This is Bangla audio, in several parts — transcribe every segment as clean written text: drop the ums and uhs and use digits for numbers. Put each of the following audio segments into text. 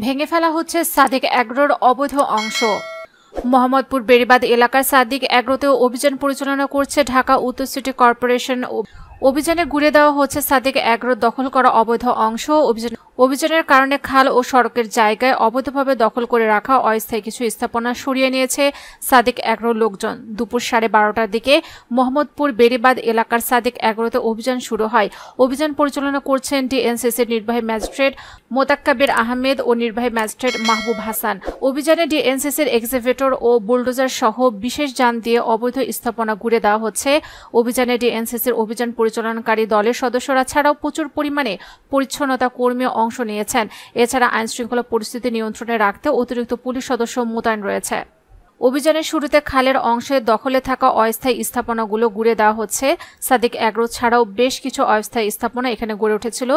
ভেঙে ফেলা হচ্ছে সাদিক এগ্রোর অবৈধ অংশ। মোহাম্মদপুর বেড়িবাঁধ এলাকার সাদিক এগ্রোতেও অভিযান পরিচালনা করছে ঢাকা উত্তর সিটি কর্পোরেশন। অভিযানে ঘুরে দেওয়া হচ্ছে সাদিক এগ্রোর দখল করা অবৈধ অংশ। অভিযানের কারণে খাল ও সড়কের জায়গায় অবৈধভাবে দখল করে রাখা অস্থায়ী কিছু স্থাপনা সরিয়ে নিয়েছে সাদিক এগ্রোর লোকজন। দুপুর 12:30টার দিকে মোহাম্মদপুর বেড়িবাঁধ এলাকার সাদিক এগ্রোতে অভিযান শুরু হয়। অভিযান পরিচালনা করছেন ডিএনসিসির নির্বাহী ম্যাজিস্ট্রেট মোতাক্কাবির আহমেদ ও নির্বাহী ম্যাজিস্ট্রেট মাহবুব হাসান। অভিযানে ডিএনসিসির এক্সিভেটর ও বুলডোজার সহ বিশেষ যান দিয়ে অবৈধ স্থাপনা ঘুরে দেওয়া হচ্ছে। অভিযানে ডিএনসিসির অভিযান পরিচালনাকারী দলের সদস্যরা ছাড়াও প্রচুর পরিমাণে পরিচ্ছন্নতা কর্মী অংশ নিয়েছেন। এছাড়া আইনশৃঙ্খলা পরিস্থিতি নিয়ন্ত্রণে রাখতে অতিরিক্ত পুলিশ সদস্য মোতায়েন রয়েছে। অভিযানের শুরুতে খালের অংশে দখলে থাকা অস্থায়ী স্থাপনাগুলো ঘুরে দেওয়া হচ্ছে। সাদিক এগ্রো ছাড়াও বেশ কিছু অস্থায়ী স্থাপনা এখানে গড়ে উঠেছিল,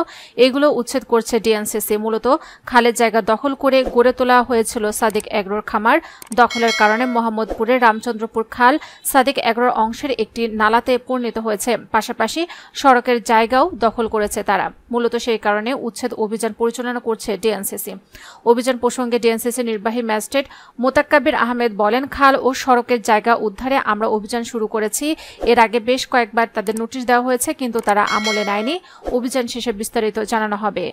এগুলো উচ্ছেদ করছে ডিএনসিসি। মূলত খালের জায়গা দখল করে গড়ে তোলা হয়েছিল সাদিক এগ্রোর খামার। দখলের কারণে মোহাম্মদপুরের রামচন্দ্রপুর খাল সাদিক এগ্রোর অংশের একটি নালাতে পরিণত হয়েছে। পাশাপাশি সড়কের জায়গাও দখল করেছে তারা। মূলত সেই কারণে উচ্ছেদ অভিযান পরিচালনা করছে ডিএনসিসি। অভিযান প্রসঙ্গে ডিএনসিসি নির্বাহী ম্যাজিস্ট্রেট মোতাক্কাবির আহমেদ বলেন, খাল ও সড়কের জায়গা উদ্ধারে আমরা অভিযান শুরু করেছি। এর আগে বেশ কয়েকবার তাদের নোটিশ দেওয়া হয়েছে, কিন্তু তারা আমলে নেয়নি। অভিযান শেষে বিস্তারিত জানানো হবে।